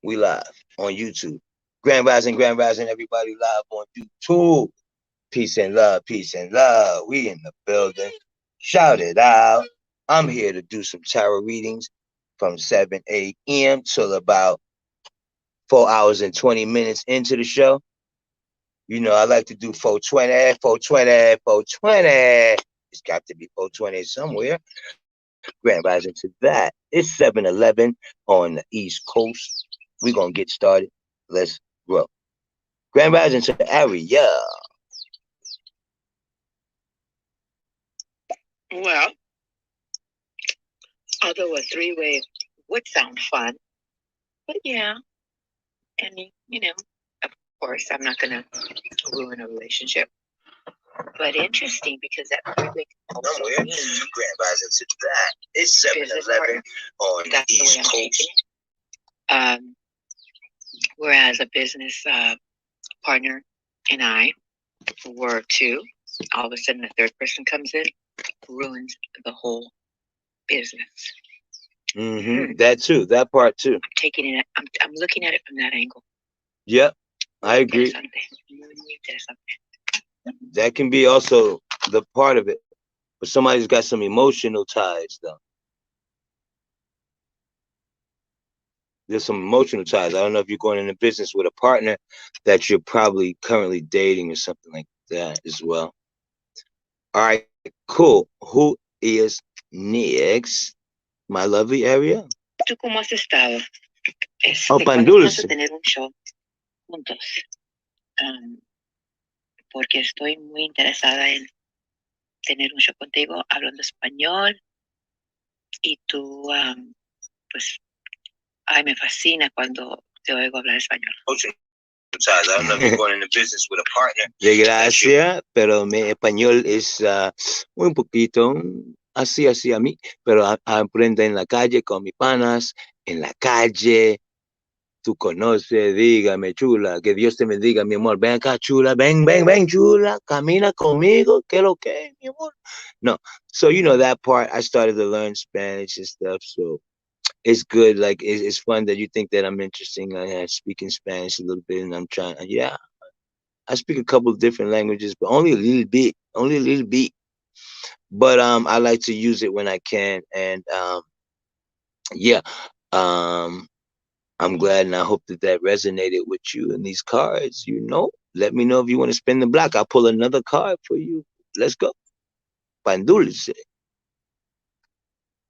We live on YouTube. Grand Rising, everybody live on YouTube. Peace and love, peace and love. We in the building. Shout it out. I'm here to do some tarot readings from 7 a.m. till about 4 hours and 20 minutes into the show. You know, I like to do 420, 420, 420. It's got to be 420 somewhere. Grand Rising to that. It's 7-11 on the East Coast. We're going to get started. Let's grow. Grand Rising to Area. Well, although a three-way would sound fun, but yeah, and of course, I'm not going to ruin a relationship. But interesting because that three-way can also mean Grand Rising to that. It's 7-11 on the East Coast. Whereas a business partner and I were two, all of a sudden a third person comes in, ruins the whole business. That too. That part too. I'm looking at it from that angle. Yep, I agree. That can be also the part of it, but somebody's got some emotional ties though. There's some emotional ties. I don't know if you're going into business with a partner that you're probably currently dating or something like that as well. All right, cool. Who is next? My lovely Area. ¿Tú cómo has estado? Pan Dulce. Tener un show juntos. Porque estoy muy interesada en tener un show contigo hablando español. Y tú, pues, ay, me fascina cuando te oigo hablar español. I don't know if you're going into business with a partner. De gracia, pero mi español es un poquito así a mí, pero aprende en la calle con mis panas, en la calle. Tú conoces, dígame, chula, que Dios te bendiga, mi amor. Ven acá, chula, ven, chula, camina conmigo, ¿qué lo que, mi amor? No, so you know that part, I started to learn Spanish and stuff, so it's good. Like, it's fun that you think that I'm interesting. I speak in Spanish a little bit, and I'm trying, yeah, I speak a couple of different languages, but only a little bit, But I like to use it when I can, and yeah, I'm glad, and I hope that resonated with you. And these cards, let me know if you want to spin the block. I'll pull another card for you. Let's go. Pan Dulce.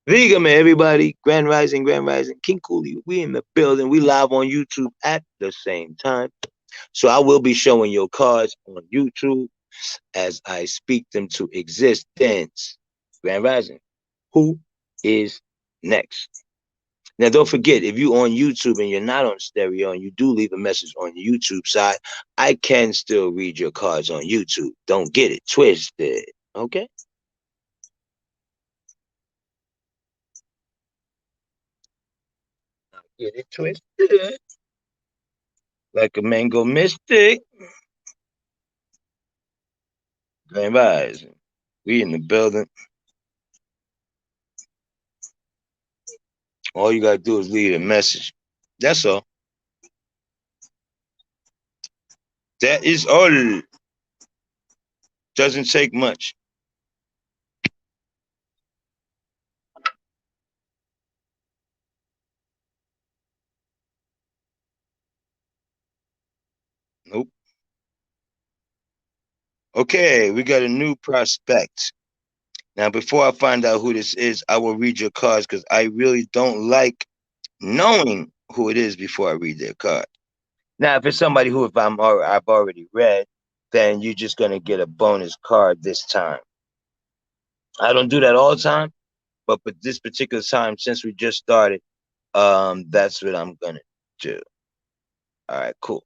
Dígame, everybody. Grand Rising. King Cooley, we in the building. We live on YouTube at the same time. So I will be showing your cards on YouTube as I speak them to existence. Grand Rising. Who is next? Now, don't forget, if you're on YouTube and you're not on stereo and you do leave a message on the YouTube side, I can still read your cards on YouTube. Don't get it twisted, okay? Not get it twisted. Like a mango mystic. Grand Rising. We in the building. All you gotta do is leave a message. That's all. That is all. Doesn't take much. Nope. Okay, we got a new prospect. Now, before I find out who this is, I will read your cards because I really don't like knowing who it is before I read their card. Now, if it's somebody who I've already read, then you're just gonna get a bonus card this time. I don't do that all the time, but this particular time, since we just started, that's what I'm gonna do. All right, cool.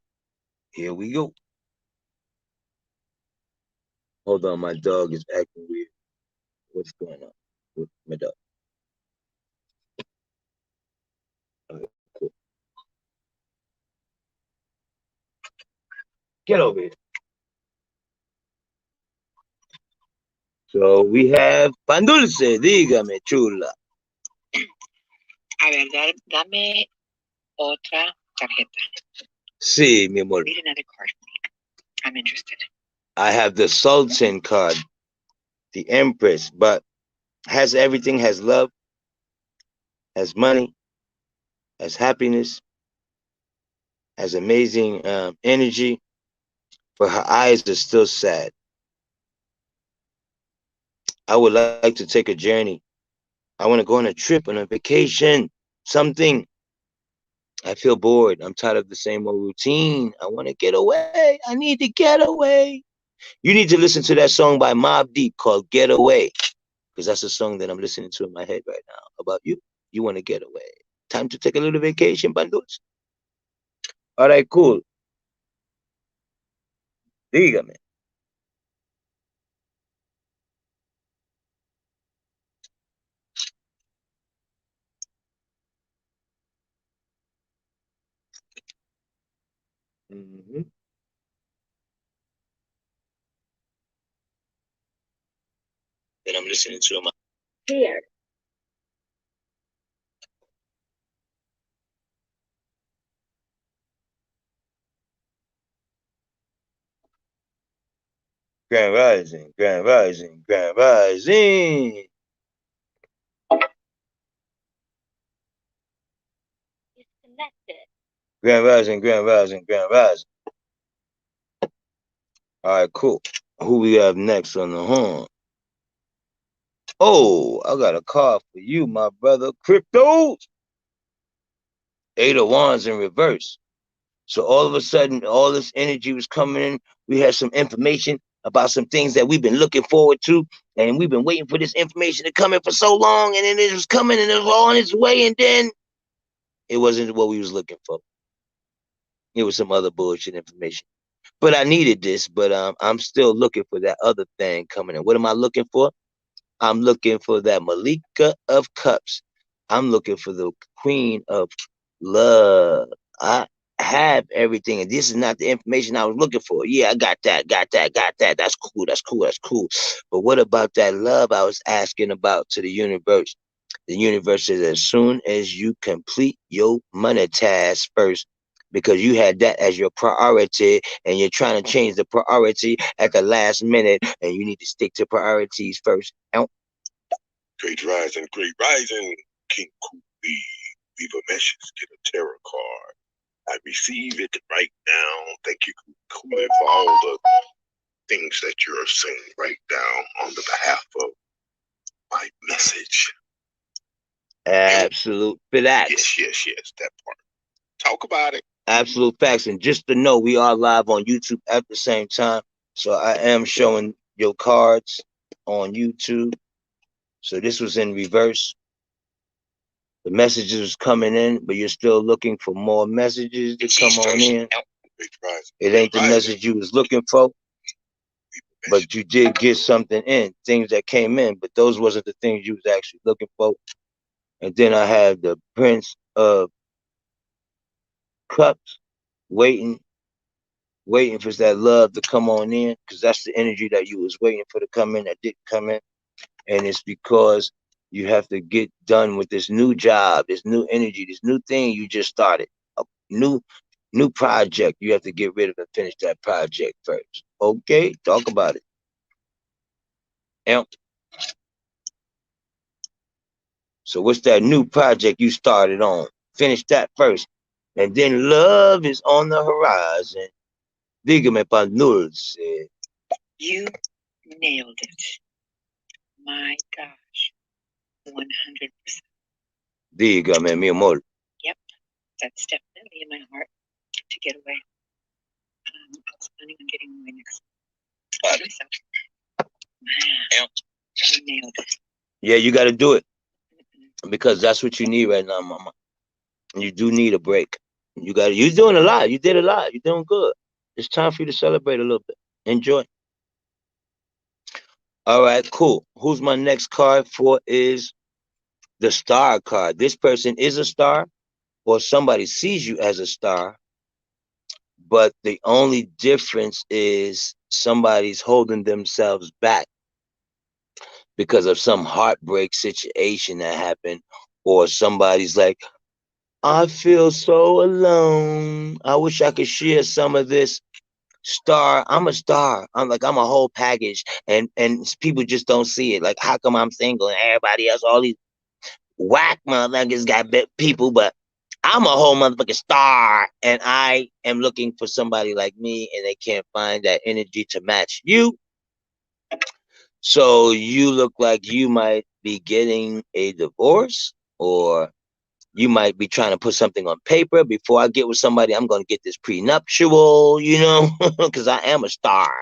Here we go. Hold on, my dog is acting weird. What's going on with my dog? All right, cool. Get over here. So we have Pan Dulce, dígame, chula. A ver, dame otra Tarjeta. Sí, mi amor. Read another card for me. I'm interested. I have the Sultan card, the Empress, but has everything, has love, has money, has happiness, has amazing energy, but her eyes are still sad. I would like to take a journey. I want to go on a trip, on a vacation, something. I feel bored. I'm tired of the same old routine. I want to get away. I need to get away. You need to listen to that song by Mobb Deep called Get Away, because that's a song that I'm listening to in my head right now about you. You want to get away. Time to take a little vacation, bandos. All right, cool. Dígame. Mm-hmm. That I'm listening to my here. Grand Rising, Grand Rising, Grand Rising. Disconnected. Grand Rising, Grand Rising, Grand Rising. All right, cool. Who we have next on the horn? Oh, I got a card for you, my brother. Crypto. 8 of Wands in reverse. So all of a sudden, all this energy was coming in. We had some information about some things that we've been looking forward to, and we've been waiting for this information to come in for so long, and then it was coming, and it was all on its way, and then it wasn't what we was looking for. It was some other bullshit information. But I needed this, but I'm still looking for that other thing coming in. What am I looking for? I'm looking for that Malika of Cups. I'm looking for the Queen of Love. I have everything, and this is not the information I was looking for. Yeah, I got that, got that, got that. That's cool, that's cool, that's cool. But what about that love I was asking about to the universe? The universe says as soon as you complete your money task first, because you had that as your priority and you're trying to change the priority at the last minute, and you need to stick to priorities first. Great rising, King Koopy. Leave a message, get a tarot card. I receive it right now. Thank you, Koopy, for all the things that you're saying right now on the behalf of my message. Absolute facts. Yes, that part. Talk about it. Absolute facts. And just to know, we are live on YouTube at the same time. So I am showing your cards on YouTube. So this was in reverse. The messages was coming in, but you're still looking for more messages to come on in. It ain't the message you was looking for, but you did get something in, things that came in, but those wasn't the things you was actually looking for. And then I had the Prince of Cups waiting for that love to come on in, because that's the energy that you was waiting for to come in that didn't come in. And it's because you have to get done with this new job, this new energy, this new thing you just started, a new project. You have to get rid of and finish that project first. Okay, talk about it. Yep. So what's that new project you started on? Finish that first. And then love is on the horizon. Dígame pa' dulce. You nailed it. My gosh. 100%. Dígame, mi amor. Yep. That's definitely in my heart to get away. I was planning on getting away next by myself. Wow. You nailed it. Yeah, you got to do it. Because that's what you need right now, mama. You do need a break. You're doing a lot. You did a lot. You're doing good. It's time for you to celebrate a little bit. Enjoy. All right, cool. Who's my next card for is the star card. This person is a star, or somebody sees you as a star, but the only difference is somebody's holding themselves back because of some heartbreak situation that happened, or somebody's like, I feel so alone. I wish I could share some of this star. I'm a star. I'm a whole package, and people just don't see it. Like, how come I'm single and everybody else, all these whack motherfuckers got people, but I'm a whole motherfucking star, and I am looking for somebody like me, and they can't find that energy to match you. So you look like you might be getting a divorce, or you might be trying to put something on paper. Before I get with somebody, I'm going to get this prenuptial, because I am a star.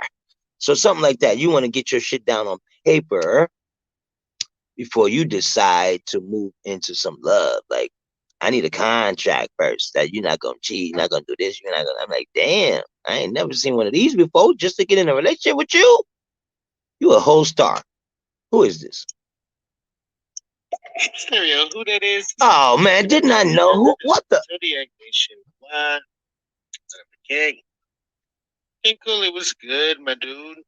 So something like that. You want to get your shit down on paper before you decide to move into some love. Like, I need a contract first that you're not going to cheat, you're not going to do this, you're not going to. I'm like, damn, I ain't never seen one of these before just to get in a relationship with you. You a whole star. Who is this? Stereo, who that is? Oh man, didn't I know? Who? What the? Zodiac Nation. What? Okay. King Cooley was good, my dude.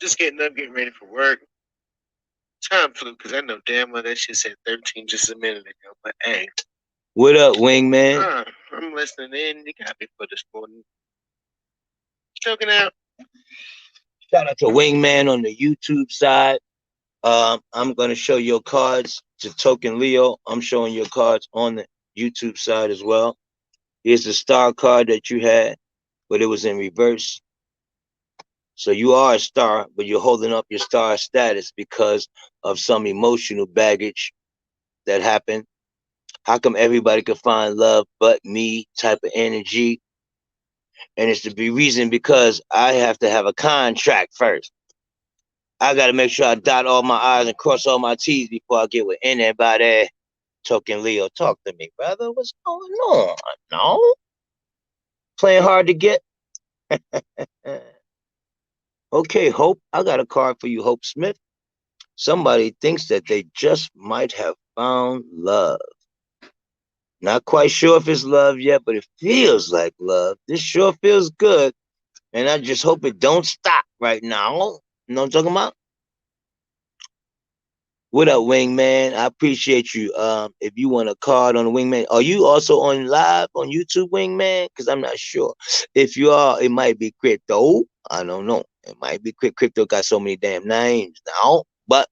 Just getting up, getting ready for work. Time flew because I know damn well that shit said 13 just a minute ago. But hey. What up, Wingman? I'm listening in. You got me for this morning. Choking out. Shout out to Wingman on the YouTube side. I'm gonna show your cards to Token Leo. I'm showing your cards on the YouTube side as well. Here's the star card that you had, but it was in reverse. So you are a star, but you're holding up your star status because of some emotional baggage that happened. How come everybody could find love but me type of energy? And it's the reason because I have to have a contract first. I got to make sure I dot all my I's and cross all my T's before I get with anybody. Token Leo, talk to me, brother. What's going on? No? Playing hard to get? Okay, Hope, I got a card for you, Hope Smith. Somebody thinks that they just might have found love. Not quite sure if it's love yet, but it feels like love. This sure feels good. And I just hope it don't stop right now. You know what I'm talking about? What up, Wingman? I appreciate you. If you want a card on the Wingman, are you also on live on YouTube, Wingman? Because I'm not sure. If you are, it might be Crypto. I don't know. It might be Crypto. Got so many damn names now. But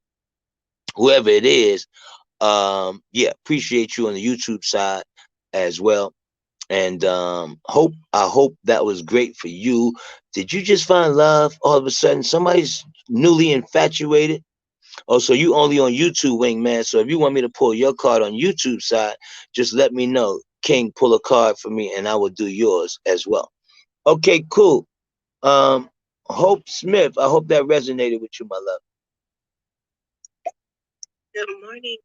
whoever it is, yeah, appreciate you on the YouTube side as well. And I hope that was great for you. Did you just find love all of a sudden? Somebody's newly infatuated. Oh, so you only on YouTube, Wingman. So if you want me to pull your card on YouTube side, just let me know. King, pull a card for me, and I will do yours as well. Okay, cool. Hope Smith, I hope that resonated with you, my love. Good morning.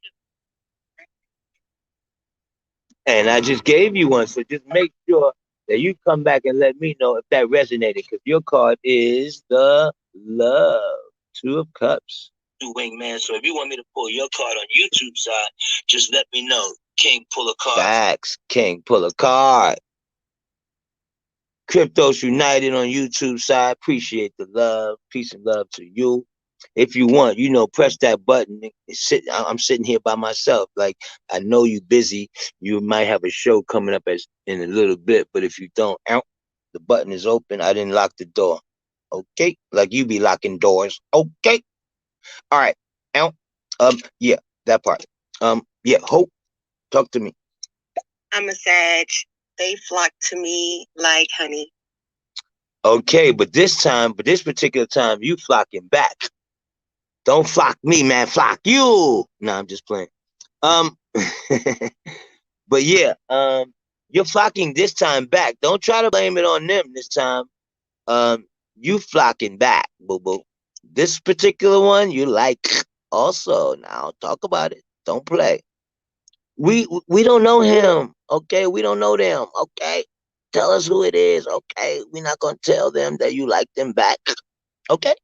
And I just gave you one, so just make sure that you come back and let me know if that resonated, because your card is the Love, Two of Cups. Wingman, so if you want me to pull your card on YouTube side, just let me know. King, pull a card. Facts. King, pull a card. Cryptos United on YouTube side. Appreciate the love. Peace and love to you. If you want, press that button. I'm sitting here by myself. Like, I know you busy. You might have a show coming up in a little bit, but if you don't, the button is open. I didn't lock the door. Okay? Like you be locking doors. Okay? All right. Yeah, that part. Yeah, Hope, talk to me. I'm a Sag. They flock to me like honey. Okay, but this particular time, you flocking back. Don't flock me, man. Flock you. No, I'm just playing. But yeah, you're flocking this time back. Don't try to blame it on them this time. You flocking back, boo boo. This particular one, you like also. Now talk about it. Don't play. We don't know him. Okay, we don't know them. Okay, tell us who it is. Okay, we're not gonna tell them that you like them back. Okay,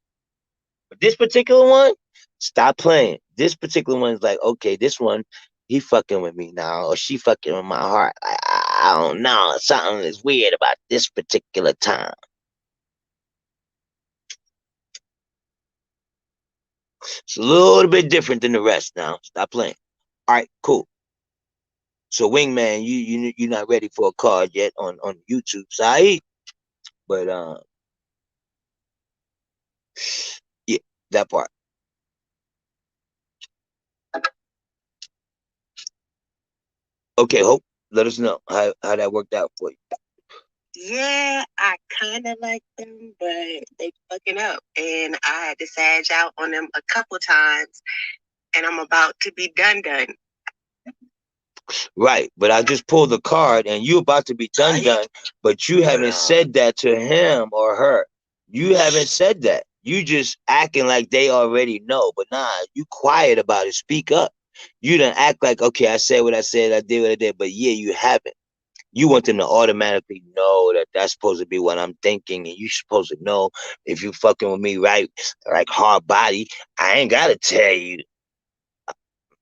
but this particular one, stop playing. This particular one is like, okay, this one, he fucking with me now, or she fucking with my heart. I don't know. Something is weird about this particular time. It's a little bit different than the rest now. Stop playing. All right, cool. So Wingman, you're not ready for a card yet on YouTube side, but yeah, that part. Okay, Hope, let us know how that worked out for you. Yeah, I kind of like them, but they fucking up, and I had to sag out on them a couple times, and I'm about to be done. Right, but I just pulled the card, and you about to be done, but you haven't said that to him or her. You haven't said that. You just acting like they already know, but nah, you quiet about it. Speak up. You don't act like, okay, I said what I said, I did what I did, but yeah, you haven't. You want them to automatically know that that's supposed to be what I'm thinking, and you're supposed to know if you fucking with me, right? Like hard body, I ain't gotta tell you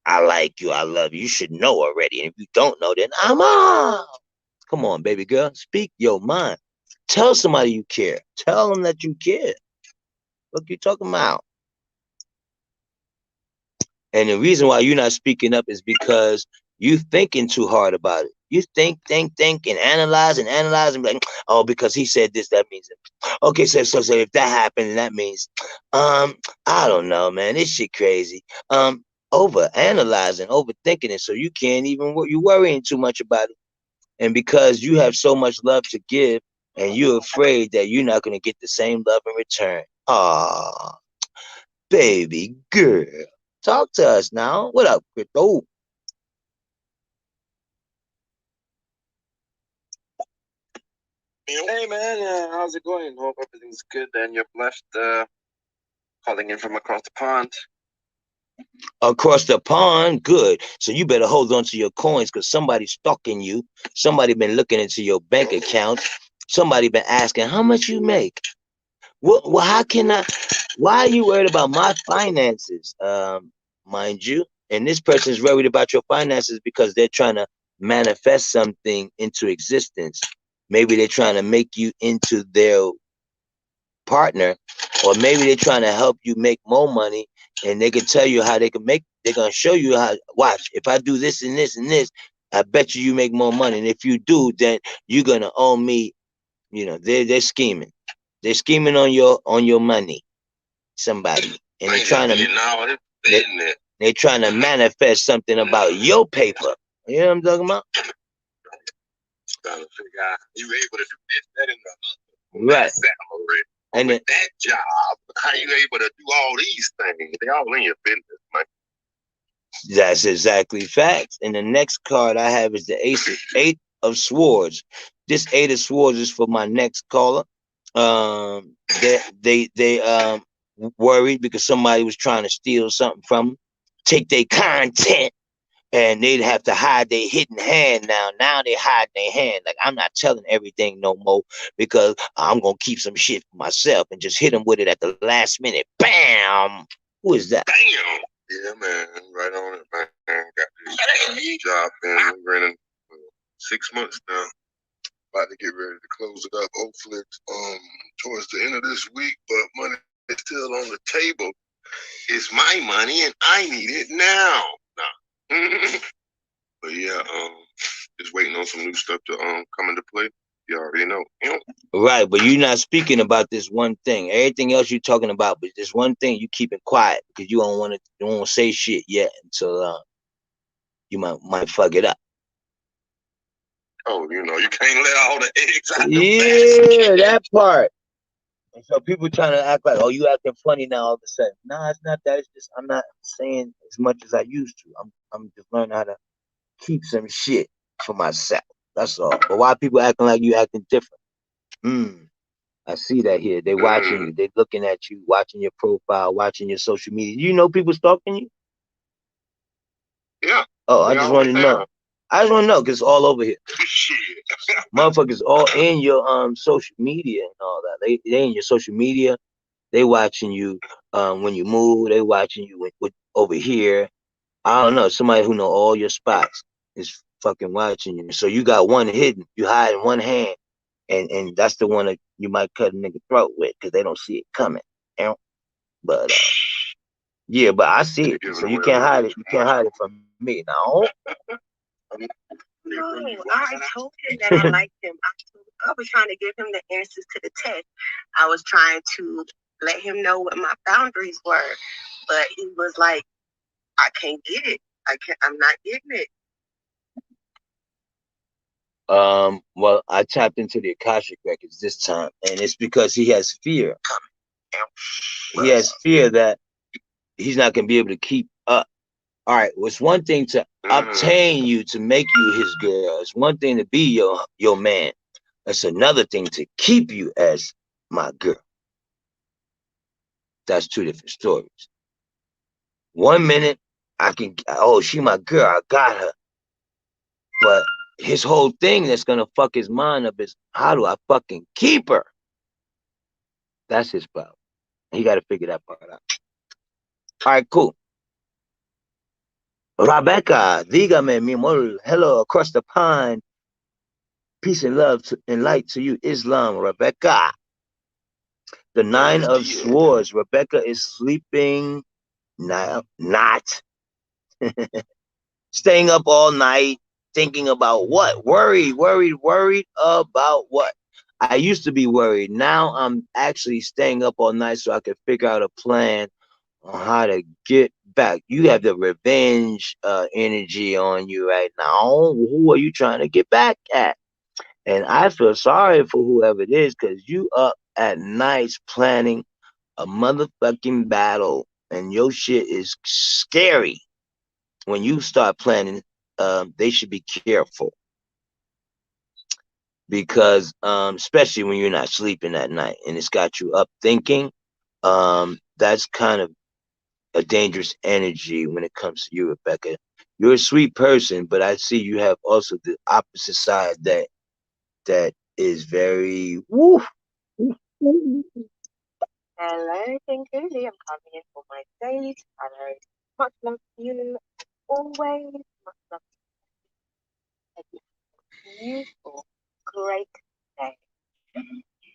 I like you, I love you. You should know already. And if you don't know, then I'm out. Come on, baby girl, speak your mind. Tell somebody you care. Tell them that you care. What you talking about? And the reason why you're not speaking up is because you thinking too hard about it. You think, and analyze and be like, oh, because he said this, that means it. Okay, so if that happened, that means, I don't know, man. This shit crazy. Over analyzing, overthinking it, so you can't even you worrying too much about it. And because you have so much love to give, and you're afraid that you're not gonna get the same love in return. Ah, baby girl. Talk to us now. What up, Crypto? Hey man, how's it going? Hope everything's good and you've left calling in from across the pond. Across the pond, good. So you better hold on to your coins because somebody's stalking you. Somebody been looking into your bank account. Somebody been asking how much you make. Well, how can I? Why are you worried about my finances? Mind you, and this person is worried about your finances because they're trying to manifest something into existence. Maybe they're trying to make you into their partner, or maybe they're trying to help you make more money, and they can tell you how they can make. They're gonna show you how. Watch, if I do this and this and this, I bet you make more money. And if you do, then you're gonna owe me. You know, they're scheming. They're scheming on your money. Somebody, and they're trying to. They're trying to manifest something about your paper. You know what I'm talking about? Trying to figure out you able to do this, that, and the other. Right. Salary. And with that job, how you able to do all these things? They all in your business, man. That's exactly facts. And the next card I have is the Eight of Swords. This Eight of Swords is for my next caller. They worried because somebody was trying to steal something from them, take their content, and they'd have to hide their hidden hand now. Now they hide their hand. Like, I'm not telling everything no more because I'm going to keep some shit for myself and just hit them with it at the last minute. Bam! Who is that? Bam! Yeah, man. Right on it, man. Got this job been running 6 months now. About to get ready to close it up. Hopefully, towards the end of this week, but money is still on the table. It's my money and I need it now. But yeah, just waiting on some new stuff to come into play. You already know. Right, but you're not speaking about this one thing. Everything else you're talking about, but this one thing you keep it quiet because you don't want to say shit yet until you might fuck it up. Oh, you can't let all the eggs out the basket. That part. And so people trying to act like, oh, you acting funny now all of a sudden. No, it's not that. It's just I'm not saying as much as I used to. I'm just learning how to keep some shit for myself. That's all. But why people acting like you acting different? I see that here. They watching you. They looking at you, watching your profile, watching your social media. You know people stalking you? Yeah. Oh, I just want to know. I just want to know because it's all over here. Motherfuckers all in your social media and all that. They in your social media. They watching you when you move. They watching you with over here. I don't know. Somebody who know all your spots is fucking watching you. So you got one hidden. You hide in one hand. And that's the one that you might cut a nigga throat with because they don't see it coming. You know? But yeah, but I see it. So you can't hide it. You can't hide it from me. Now No, I told him that I liked him. I was trying to give him the answers to the test. I was trying to let him know what my boundaries were, but he was like, "I can't get it. I'm not getting it." Well, I tapped into the Akashic records this time, and it's because he has fear. He has fear that he's not going to be able to keep up. All right, well, it's one thing to obtain you, to make you his girl. It's one thing to be your man. It's another thing to keep you as my girl. That's two different stories. 1 minute, she my girl, I got her. But his whole thing that's going to fuck his mind up is, how do I fucking keep her? That's his problem. He got to figure that part out. All right, cool. Rebecca, dígame, mi amor, hello across the pond. Peace and love and light to you, Islam, Rebecca. The Nine of Swords. Rebecca is sleeping now, not. Staying up all night, thinking about what? Worried about what? I used to be worried. Now I'm actually staying up all night so I can figure out a plan on how to get back. You have the revenge energy on you right now. Who are you trying to get back at? And I feel sorry for whoever it is, because you up at nights planning a motherfucking battle, and your shit is scary. When you start planning, they should be careful, because especially when you're not sleeping at night and it's got you up thinking, that's kind of a dangerous energy when it comes to you, Rebecca. You're a sweet person, but I see you have also the opposite side that is very woo. Hello, thank you. I'm coming in for my date. Hello. Much love to you. Always much love to you. Beautiful, great day.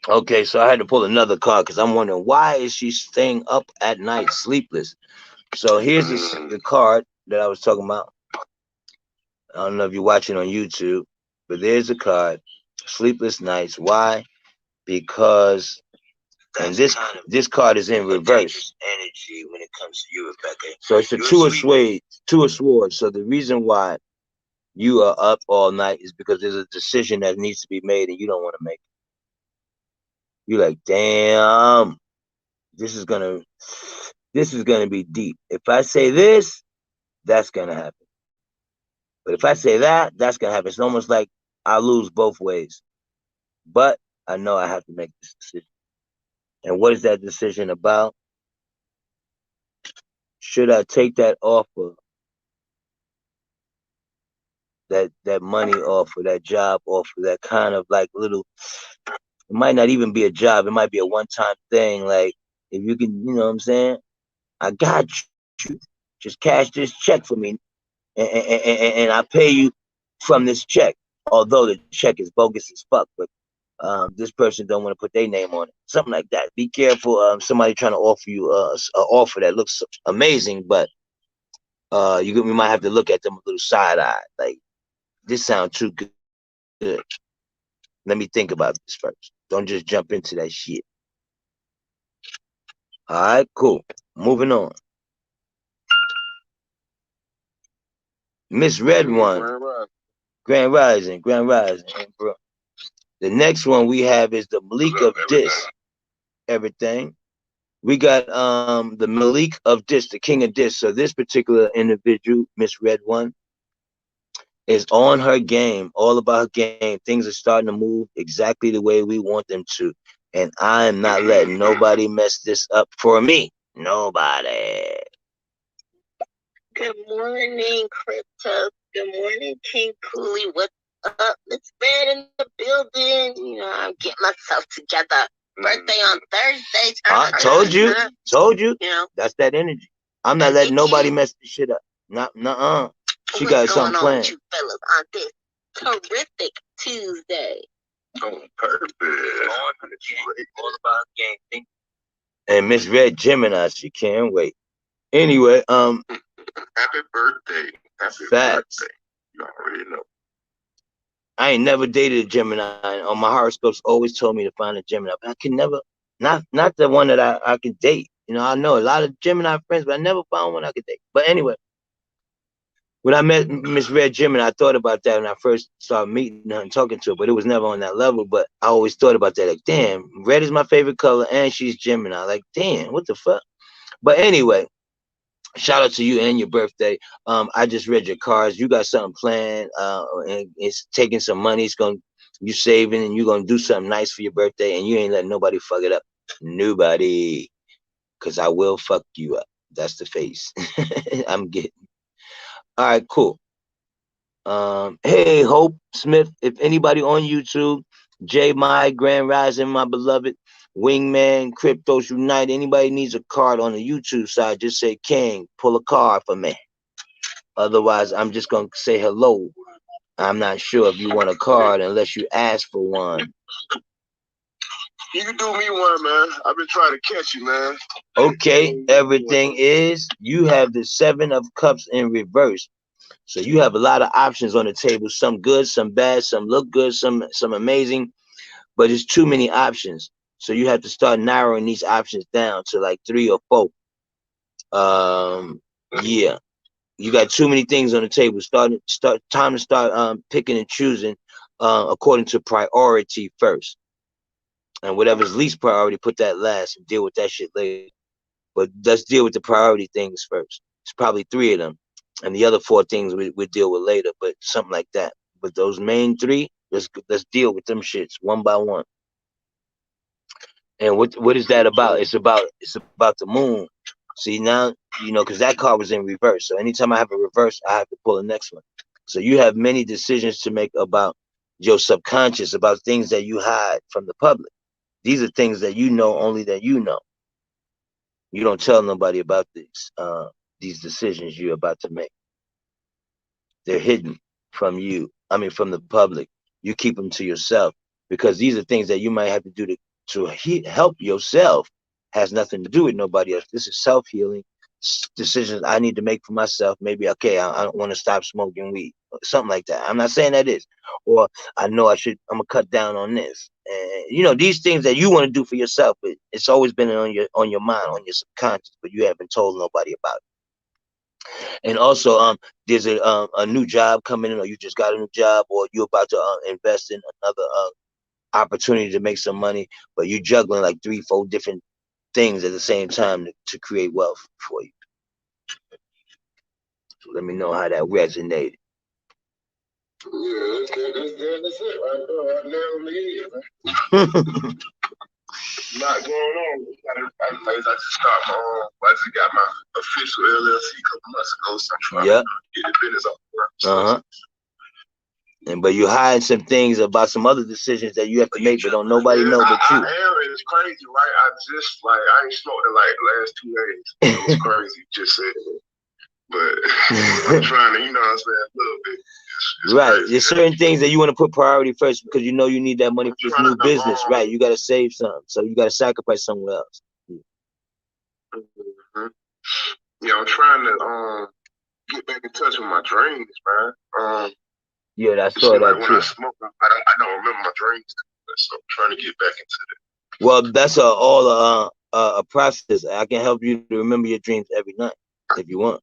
Okay, so I had to pull another card because I'm wondering, why is she staying up at night sleepless? So here's the card that I was talking about. I don't know if you're watching on YouTube, but there's a card, sleepless nights. Why? Because, and this card is in reverse energy when it comes to you, Rebecca. So it's a two of swords. So the reason why you are up all night is because there's a decision that needs to be made and you don't want to make it. You're like, damn, this is gonna be deep. If I say this, that's gonna happen. But if I say that, that's gonna happen. It's almost like I lose both ways. But I know I have to make this decision. And what is that decision about? Should I take that offer, that money offer, that job offer, that kind of like little, it might not even be a job, it might be a one-time thing. Like, if you can, you know what I'm saying? I got you. Just cash this check for me, and I pay you from this check. Although the check is bogus as fuck, but this person don't want to put their name on it. Something like that. Be careful. Somebody trying to offer you an offer that looks amazing, but you might have to look at them a little side eye. Like, this sounds too good. Let me think about this first. Don't just jump into that shit. All right, cool. Moving on. Miss Red One. Grand Rising, bro. The next one we have is the Malik of Dis. Everything. We got the Malik of Dis, the King of Dis. So this particular individual, Miss Red One, is on her game, all about her game. Things are starting to move exactly the way we want them to. And I am not letting nobody mess this up for me. Nobody. Good morning, Crypto. Good morning, King Cooley. What's up? It's Red in the building. You know, I'm getting myself together. Birthday on Thursday. I told you. You know, that's that energy. I'm not letting nobody mess this shit up. Nuh-uh. She got something planned. What's going on with you fellas on this terrific Tuesday? On purpose. All about game. And Miss Red Gemini, she can't wait. Anyway, happy birthday. Happy facts. birthday. You already know. I ain't never dated a Gemini. On my horoscopes always told me to find a Gemini. But I can never, not the one that I could date. You know, I know a lot of Gemini friends, but I never found one I could date. But anyway, when I met Miss Red Gemini, I thought about that when I first started meeting her and talking to her, but it was never on that level. But I always thought about that, like, damn, red is my favorite color, and she's Gemini. Like, damn, what the fuck? But anyway, shout out to you and your birthday. I just read your cards. You got something planned, and it's taking some money. You saving, and you're gonna do something nice for your birthday, and you ain't letting nobody fuck it up. Nobody, cause I will fuck you up. That's the face I'm getting. All right, cool. Hey, Hope Smith. If anybody on YouTube, J My Grand Rising, my beloved Wingman, Cryptos Unite. Anybody needs a card on the YouTube side, just say King, pull a card for me. Otherwise, I'm just gonna say hello. I'm not sure if you want a card unless you ask for one. You can do me one, man. I've been trying to catch you, man. Okay, everything is you have the 7 of Cups in reverse. So you have a lot of options on the table, some good, some bad, some look good, some amazing, but there's too many options. So you have to start narrowing these options down to like 3 or 4. Yeah. You got too many things on the table. Time to start picking and choosing according to priority first. And whatever's least priority, put that last and deal with that shit later. But let's deal with the priority things first. It's probably 3 of them. And the other 4 things we deal with later, but something like that. But those main 3, let's deal with them shits one by one. And what is that about? It's about the moon. See, now, you know, because that card was in reverse. So anytime I have a reverse, I have to pull the next one. So you have many decisions to make about your subconscious, about things that you hide from the public. These are things that you know only that you know. You don't tell nobody about these decisions you're about to make. They're hidden from you. I mean, from the public. You keep them to yourself because these are things that you might have to do to help yourself. Has nothing to do with nobody else. This is self-healing decisions I need to make for myself. Maybe, okay, I don't want to stop smoking weed, something like that. I'm not saying that is, or I know I'm gonna cut down on this. And you know, these things that you want to do for yourself, it's always been on your mind, on your subconscious, but you haven't told nobody about it. And also, there's a new job coming in, or you just got a new job, or you're about to invest in another opportunity to make some money, but you're juggling like 3, 4 different things at the same time to create wealth for you. So let me know how that resonated. Yeah, that's it right there. Not going on. I just start my own. I just got my official LLC a couple months ago, so I'm trying to get the business off. But you hide some things about some other decisions that you have to make, but don't nobody know but you. I am, and it's crazy, right? I ain't smoked in like the last 2 days. It was crazy, just said it. But I'm trying to, you know what I'm saying, a little bit. It's right. crazy. There's certain things that you want to put priority first because you know you need that money for this new business, right? You got to save some, so you got to sacrifice somewhere else. Mm-hmm. Yeah, I'm trying to get back in touch with my dreams, man. Yeah, that's so like when I smoke, I don't remember my dreams, so I'm trying to get back into that. Well, that's all a process. I can help you to remember your dreams every night if you want.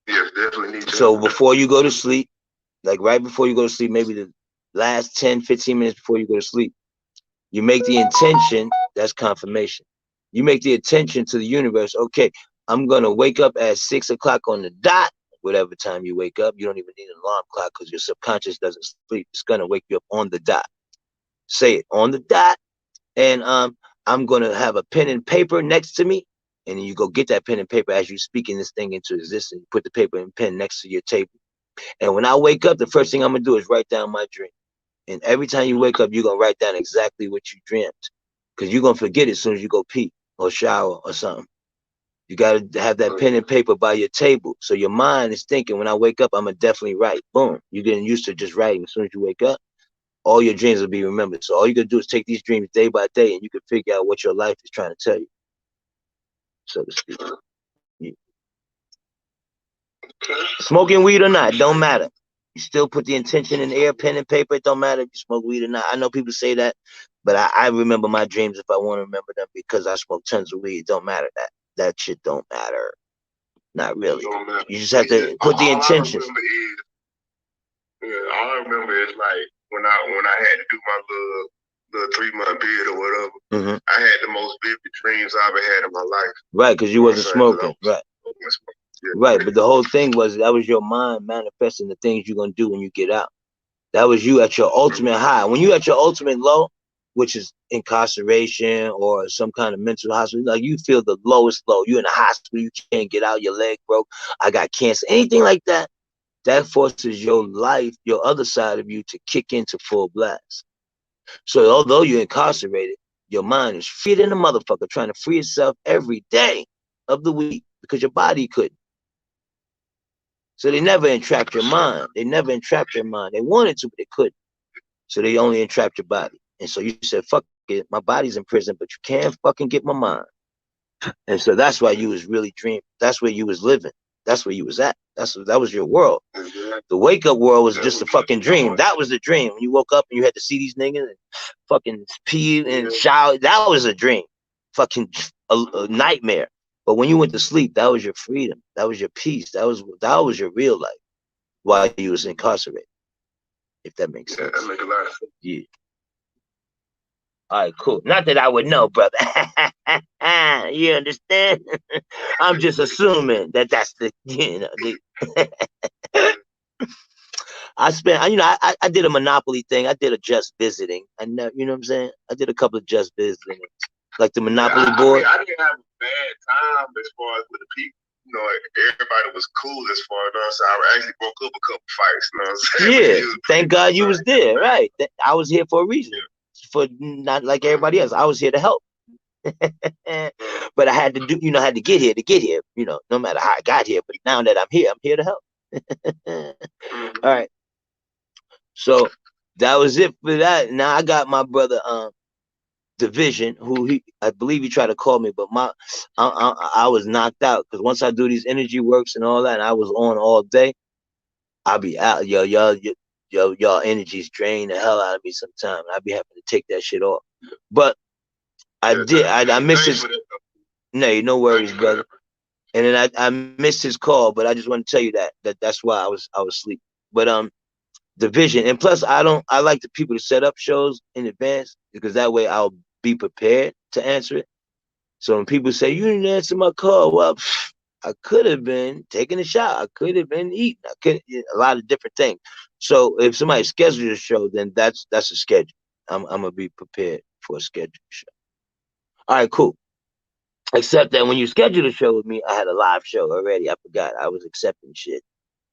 Yes, definitely need to. So before you go to sleep, like right before you go to sleep, maybe the last 10, 15 minutes before you go to sleep, you make the intention. That's confirmation. You make the intention to the universe. Okay, I'm gonna wake up at 6 o'clock on the dot. Whatever time you wake up, you don't even need an alarm clock because your subconscious doesn't sleep. It's gonna wake you up on the dot. Say it on the dot, and I'm gonna have a pen and paper next to me, and then you go get that pen and paper as you're speaking this thing into existence. You put the paper and pen next to your table, and when I wake up, the first thing I'm gonna do is write down my dream. And every time you wake up, you're gonna write down exactly what you dreamt, because you're gonna forget it as soon as you go pee or shower or something. You gotta have that pen and paper by your table, so your mind is thinking, when I wake up, I'm gonna definitely write. Boom, you're getting used to just writing. As soon as you wake up, all your dreams will be remembered. So all you gotta do is take these dreams day by day, and you can figure out what your life is trying to tell you, so to speak. Yeah. Smoking weed or not, don't matter. You still put the intention in the air, pen and paper. It don't matter if you smoke weed or not. I know people say that, but I remember my dreams if I want to remember them because I smoke tons of weed. It don't matter that shit don't matter. Not really. You just have to put the intentions. All I remember is like when I had to do my little 3-month bid or whatever. I had the most vivid dreams I ever had in my life. Right, because you wasn't smoking. Right. Yeah. Right, but the whole thing was that was your mind manifesting the things you're gonna do when you get out. That was you at your ultimate high. When you at your ultimate low, which is incarceration or some kind of mental hospital, like you feel the lowest low. You're in a hospital, you can't get out, your leg broke, I got cancer, anything like that. That forces your life, your other side of you, to kick into full blast. So although you're incarcerated, your mind is free than a motherfucker, trying to free itself every day of the week because your body couldn't. So they never entrapped your mind. They never entrapped your mind. They wanted to, but they couldn't. So they only entrapped your body. And so you said, fuck it, my body's in prison, but you can't fucking get my mind. And so that's why you was really dreaming. That's where you was living. That's where you was at. That was your world. The wake up world was just a fucking dream. That was the dream. When you woke up and you had to see these niggas and fucking pee and shower, that was a dream. Fucking a nightmare. But when you went to sleep, that was your freedom. That was your peace. That was your real life while you was incarcerated. If that makes sense. That makes a lot of sense. Yeah. All right, cool. Not that I would know, brother. You understand? I'm just assuming that that's the, I spent, I did a Monopoly thing. I did a just visiting. I know, you know what I'm saying? I did a couple of just visiting, like the Monopoly board. I didn't have a bad time as far as with the people. You know, everybody was cool as far as, so I actually broke up a couple fights. You know what I'm saying? Yeah, thank God you was there, right? I was here for a reason, for not like everybody else. I was here to help. But I had to do, I had to get here, no matter how I got here. But now that I'm here to help. All right. So that was it for that. Now I got my brother Division, who I believe he tried to call me, but I was knocked out because once I do these energy works and all that, and I was on all day, I'll be out. Y'all energies drain the hell out of me sometimes. I'll be having to take that shit off. But I missed his. No worries, brother. And then I missed his call, but I just want to tell you that's why I was asleep. But Division, and plus I like the people to set up shows in advance because that way I'll be prepared to answer it. So when people say you didn't answer my call, well, I could have been taking a shower, I could have been eating, I could a lot of different things. So if somebody schedules a show, then that's a schedule. I'm gonna be prepared for a scheduled show. All right, cool. Except that when you scheduled a show with me, I had a live show already. I forgot. I was accepting shit.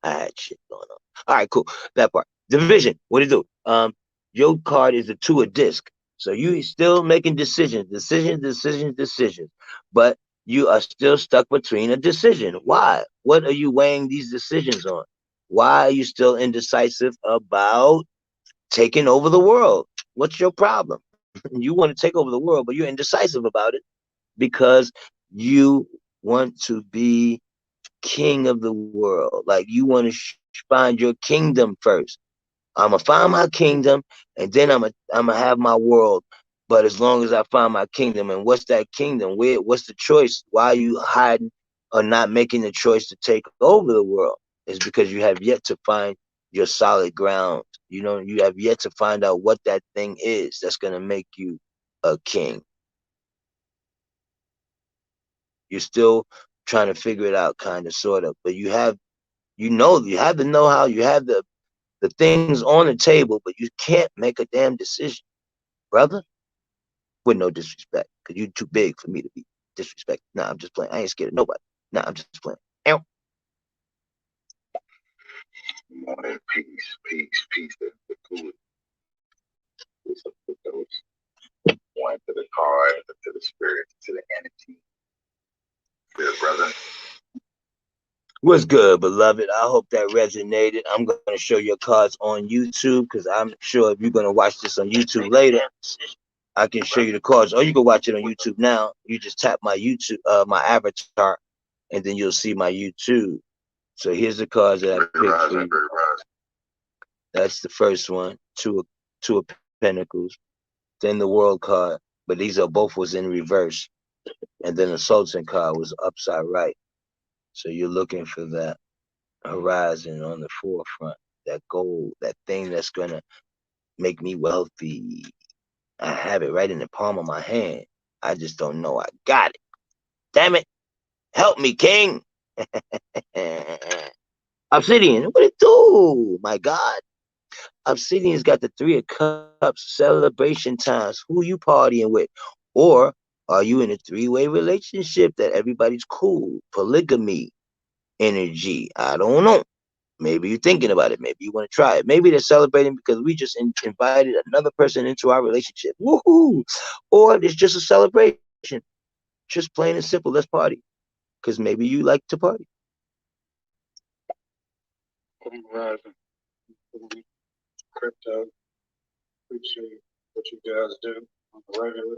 I had shit going on. All right, cool. That part. Division, what do you do? Your card is a 2 of disc. So you still making decisions. But you are still stuck between a decision. Why? What are you weighing these decisions on? Why are you still indecisive about taking over the world? What's your problem? You want to take over the world, but you're indecisive about it because you want to be king of the world. Like you want to find your kingdom first. I'm gonna find my kingdom, and then I'm gonna have my world. But as long as I find my kingdom, and what's that kingdom? What's the choice? Why are you hiding or not making the choice to take over the world? It's because you have yet to find your solid ground. You have yet to find out what that thing is that's gonna make you a king. You're still trying to figure it out, kind of, sort of. But you have the know-how, you have the things on the table, but you can't make a damn decision, brother. With no disrespect, because you're too big for me to be disrespected. Nah, I'm just playing. I ain't scared of nobody. Nah, I'm just playing. Ow. Peace. The cool. One to the card, to the spirit, to the entity. Good, brother. What's good, beloved? I hope that resonated. I'm going to show your cards on YouTube because I'm sure if you're going to watch this on YouTube later, I can show you the cards. Or you can watch it on YouTube now. You just tap my YouTube, my avatar, and then you'll see my YouTube. So here's the cards that I picked for you. That's the first one, two of Pentacles. Then the World card, but these are both was in reverse. And then the Sultan card was upside right. So you're looking for that horizon on the forefront, that goal, that thing that's gonna make me wealthy. I have it right in the palm of my hand. I just don't know I got it. Damn it. Help me, King. Obsidian, what it do? My God. Obsidian's got the Three of Cups, celebration times. Who you partying with? Or are you in a three-way relationship that everybody's cool? Polygamy energy. I don't know. Maybe you're thinking about it. Maybe you want to try it. Maybe they're celebrating because we just invited another person into our relationship. Woohoo! Or it's just a celebration. Just plain and simple. Let's party. Because maybe you like to party. Crypto. Appreciate what you guys do on the regular.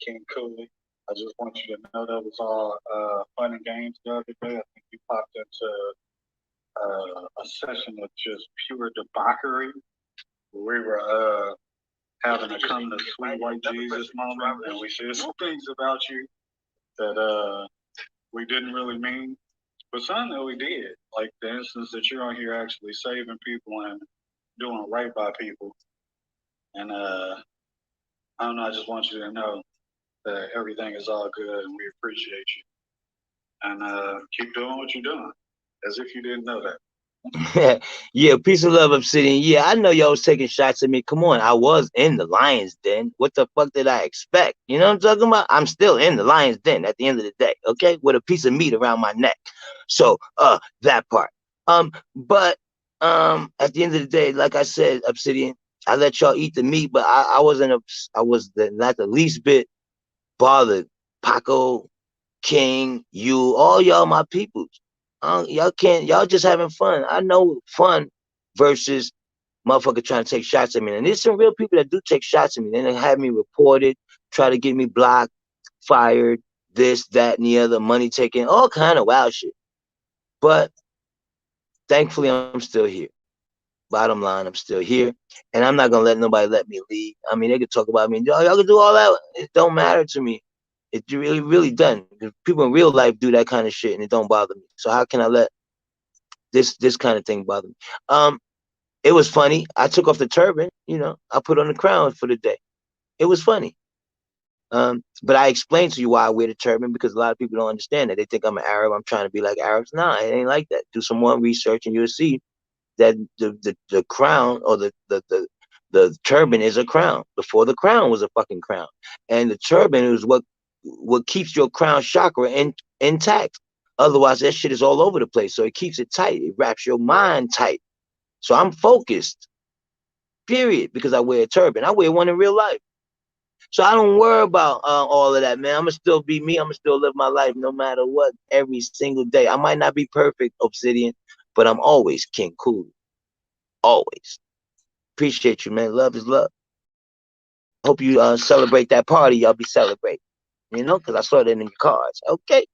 King Cooley. I just want you to know that was all fun and games the other day. I think you popped into a session of just pure debauchery. We were having a come to sweet white Jesus moment, and we said some things about you that we didn't really mean, but some that we did. Like the instance that you're on here actually saving people and doing right by people. And I don't know, I just want you to know that everything is all good and we appreciate you. And keep doing what you're doing, as if you didn't know that. Yeah, peace of love, Obsidian. Yeah, I know y'all was taking shots at me. Come on, I was in the Lion's Den. What the fuck did I expect? You know what I'm talking about? I'm still in the Lion's Den at the end of the day, okay? With a piece of meat around my neck. So, that part. But at the end of the day, like I said, Obsidian, I let y'all eat the meat, but I was not the least bit bothered. Paco, King, you, all y'all my peoples. Y'all just having fun. I know fun versus motherfucker trying to take shots at me. And there's some real people that do take shots at me. Then they have me reported, try to get me blocked, fired, this, that, and the other, money taken, all kind of wild shit. But thankfully, I'm still here. Bottom line, I'm still here. And I'm not going to let nobody let me leave. I mean, they could talk about me. Y'all can do all that. It don't matter to me. It really doesn't. People in real life do that kind of shit and it don't bother me. So how can I let this kind of thing bother me? It was funny. I took off the turban, I put on the crown for the day. It was funny. But I explained to you why I wear the turban because a lot of people don't understand that. They think I'm an Arab. I'm trying to be like Arabs. Nah, it ain't like that. Do some more research and you'll see that the crown or the turban is a crown. Before the crown was a fucking crown. And the turban is what keeps your crown chakra intact. Otherwise, that shit is all over the place. So it keeps it tight. It wraps your mind tight. So I'm focused, period, because I wear a turban. I wear one in real life. So I don't worry about all of that, man. I'm going to still be me. I'm going to still live my life no matter what, every single day. I might not be perfect, Obsidian, but I'm always King Cool. Always. Appreciate you, man. Love is love. Hope you celebrate that party y'all be celebrating, because I saw that in your cards. Okay.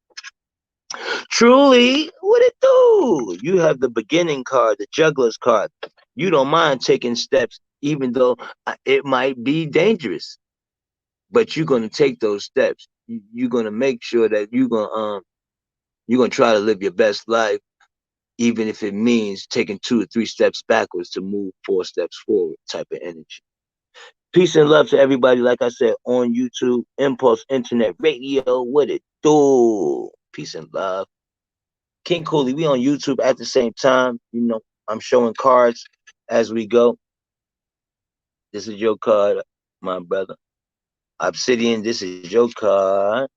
Truly, what it do? You have the beginning card, the juggler's card. You don't mind taking steps, even though it might be dangerous. But you're going to take those steps. You're going to make sure that you're going to try to live your best life, even if it means taking 2 or 3 steps backwards to move 4 steps forward type of energy. Peace and love to everybody, like I said, on YouTube, Impulse Internet Radio. What it do? Peace and love. King Cooley, we on YouTube at the same time. I'm showing cards as we go. This is your card, my brother. Obsidian, this is your card.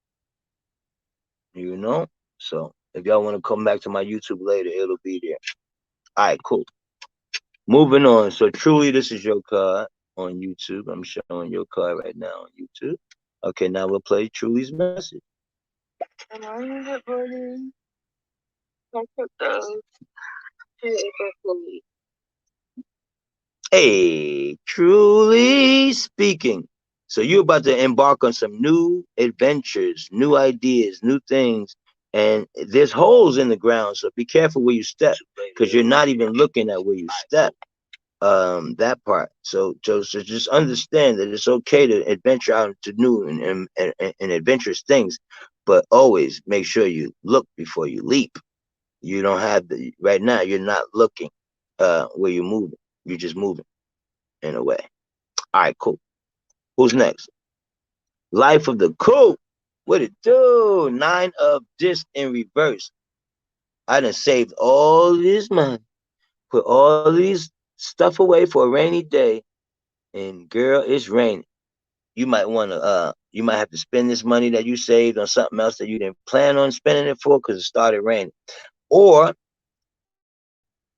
So if y'all want to come back to my YouTube later, it'll be there. All right, cool. Moving on. So truly, this is your card on YouTube. I'm showing your card right now on YouTube. Okay, now we'll play Truly's message. Hey, Truly speaking. So you're about to embark on some new adventures, new ideas, new things And there's holes in the ground, so be careful where you step, because you're not even looking at where you step. That part. So just understand that it's okay to adventure out into new and adventurous things, but always make sure you look before you leap. You don't have the right now. You're not looking where you're moving. You're just moving in a way. All right, cool. Who's next? Life of the Cool. What it do? 9 of disc in reverse. I done saved all this money, put all these stuff away for a rainy day, and girl, it's raining. You might want to you might have to spend this money that you saved on something else that you didn't plan on spending it for because it started raining. Or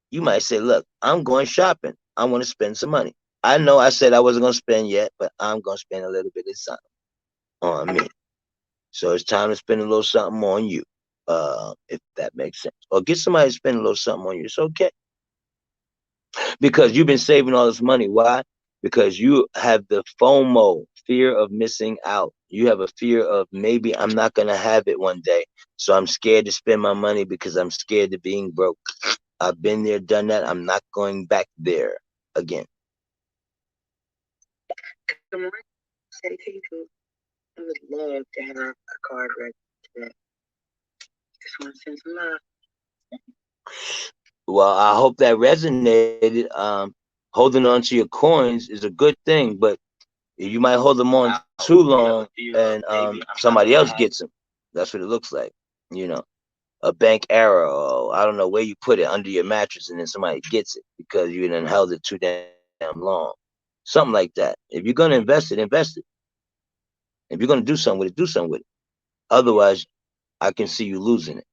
you might say, look, I'm going shopping. I want to spend some money. I know I said I wasn't going to spend yet, but I'm going to spend a little bit of something on me. So it's time to spend a little something on you, if that makes sense. Or get somebody to spend a little something on you. It's okay. Because you've been saving all this money. Why? Because you have the FOMO, fear of missing out. You have a fear of maybe I'm not going to have it one day. So I'm scared to spend my money because I'm scared of being broke. I've been there, done that. I'm not going back there again. Good morning, say people. I would love to have a card ready today. Just want to send some love. Well, I hope that resonated. Holding on to your coins is a good thing, but you might hold them on too long and somebody else gets them. That's what it looks like. You know, a bank error, or I don't know where you put it under your mattress, and then somebody gets it because you done held it too damn long. Something like that. If you're gonna invest it, invest it. If you're gonna do something with it, do something with it. Otherwise, I can see you losing it,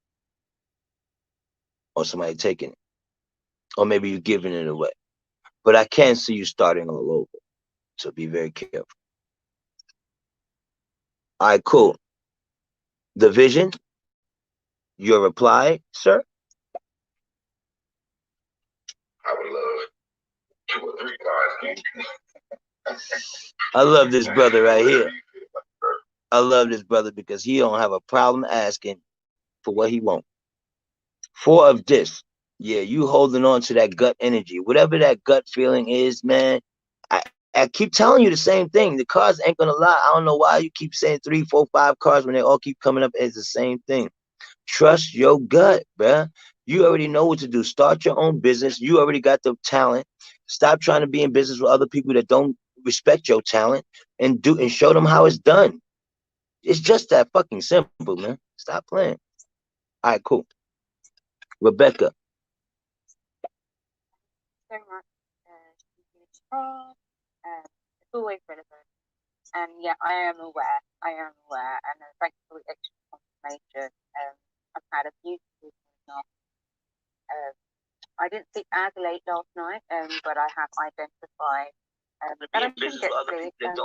or somebody taking it, or maybe you giving it away. But I can see you starting all over. So be very careful. All right, cool. The vision, your reply, sir? I would love 2 or 3 cards. I love this brother right here. I love this brother because he don't have a problem asking for what he wants. 4 of disc. Yeah, you holding on to that gut energy. Whatever that gut feeling is, man, I keep telling you the same thing. The cards ain't gonna lie. I don't know why you keep saying 3, 4, 5 cards when they all keep coming up as the same thing. Trust your gut, bruh. You already know what to do. Start your own business. You already got the talent. Stop trying to be in business with other people that don't respect your talent, and show them how it's done. It's just that fucking simple, man. Stop playing. All right, cool. Rebecca. So much. It's always relevant. And yeah, I am aware, and thank you for the extra confirmation. I've had a beautiful night. I didn't sleep as late last night, but I have identified that I shouldn't get sleep, but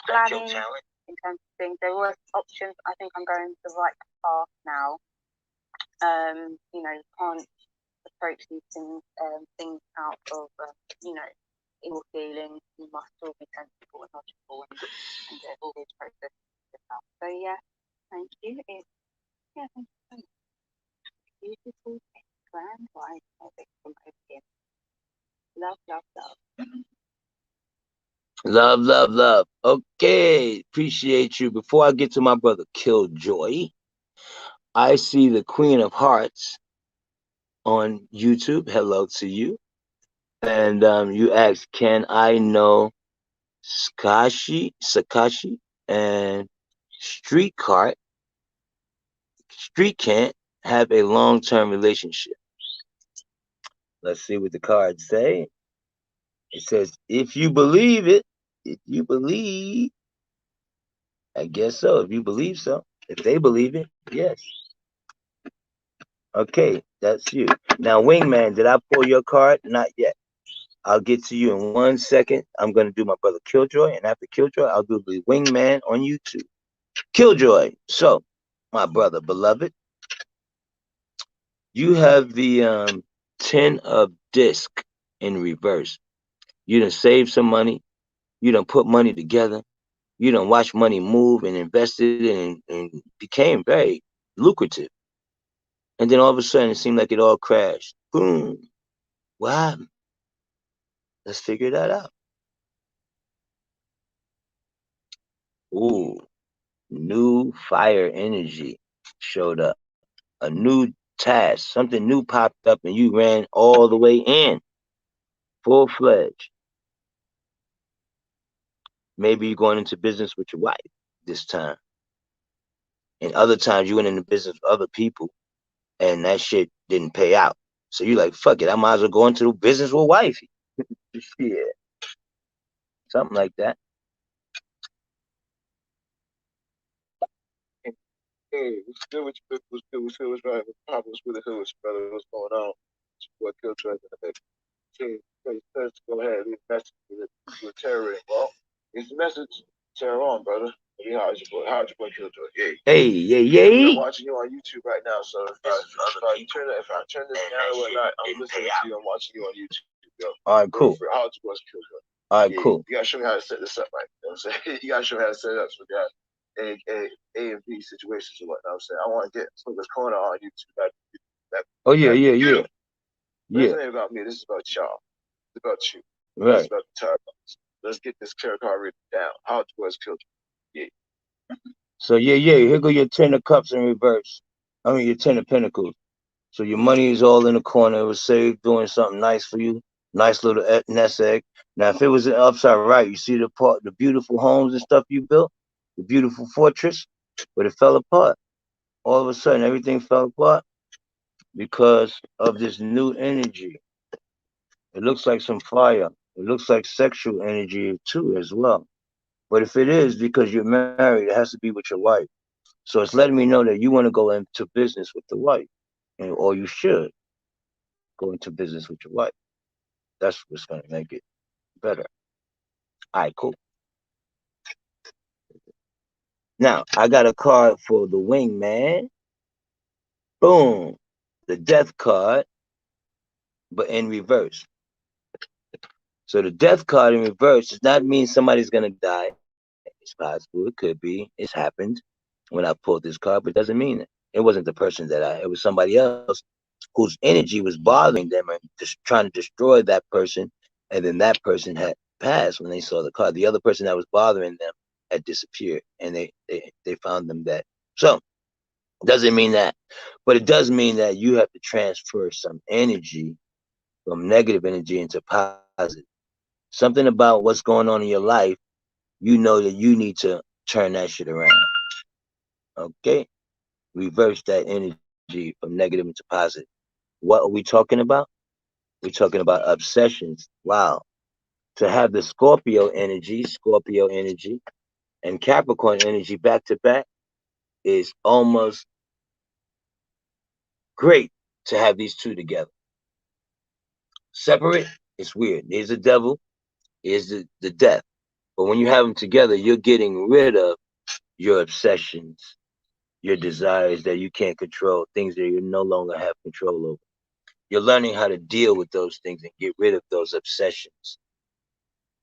planning in terms of things, there were options. I think I'm going the right path now. You know, you can't approach these things out of, you know, ill feelings. You must all be sensible and logical and always process yourself. So yeah, thank you. Thank you so much. Beautiful, grand, wise, perfect from opium. Love, love, love. Love, love, love. Okay, appreciate you. Before I get to my brother Killjoy, I see the Queen of Hearts on YouTube. Hello to you. And you asked, can I know Sakashi and Street can't have a long-term relationship? Let's see what the cards say. It says, if you believe it, I guess so. If you believe so. If they believe it, yes. Okay, that's you. Now, Wingman, did I pull your card? Not yet. I'll get to you in 1 second. I'm going to do my brother Killjoy, and after Killjoy, I'll do the Wingman on YouTube. Killjoy. So, my brother, beloved, you have the 10 of disc in reverse. You done save some money. You done put money together. You done watch money move and invested in and became very lucrative. And then all of a sudden, it seemed like it all crashed. Boom. What happened? Let's figure that out. Ooh, new fire energy showed up. A new task, something new popped up, and you ran all the way in, full-fledged. Maybe you're going into business with your wife this time. And other times you went into business with other people, and that shit didn't pay out. So you're like, fuck it, I might as well go into the business with wifey. Yeah, something like that. Hey, what's good with you? What's good? What's good? What's right? What's poppin'? What's with the hood? Brother, what's going on? What killed you? Let's go ahead. Leave a message to Terry. Well, it's a message. Terror on, brother. Hey, how's your boy? How's your boy Killjoy? Yay. Hey, yay. I'm watching you on YouTube right now, so if I turn this down or not, I'm listening to you. I'm watching you on YouTube. Yo. All right, cool. How's your boy Killjoy? All right, cool. You gotta show me how to set this up, right? You know what I'm saying? You gotta show me how to set it up so we got A and B situations or whatnot. I'm saying I want to get some of this corner on YouTube. Oh yeah. This ain't about me. This is about y'all. It's about you. Right. It's about the Tarbox. Let's get this tarot card written down. How it was killed. Yeah. So yeah. Here go your 10 of cups in reverse. I mean your 10 of pentacles. So your money is all in the corner. It was saved doing something nice for you. Nice little nest egg. Now if it was upside right, you see the beautiful homes and stuff you built, the beautiful fortress, but it fell apart. All of a sudden everything fell apart because of this new energy. It looks like some fire. It looks like sexual energy too as well. But if it is because you're married, it has to be with your wife. So it's letting me know that you want to go into business with the wife, or you should go into business with your wife. That's what's going to make it better. All right, cool. Now, I got a card for the wingman. Boom. The death card, but in reverse. So the death card in reverse does not mean somebody's going to die. It's possible. It could be. It's happened when I pulled this card, but it doesn't mean it. It wasn't the person that it was somebody else whose energy was bothering them and just trying to destroy that person. And then that person had passed when they saw the card. The other person that was bothering them had disappeared, and they found them dead. So it doesn't mean that, but it does mean that you have to transfer some energy from negative energy into positive. Something about what's going on in your life, you know that you need to turn that shit around. Okay? Reverse that energy from negative into positive. What are we talking about? We're talking about obsessions. Wow. To have the Scorpio energy, and Capricorn energy back to back is almost great to have these two together. Separate, it's weird. There's the devil, here's the death. But when you have them together, you're getting rid of your obsessions, your desires that you can't control, things that you no longer have control over. You're learning how to deal with those things and get rid of those obsessions.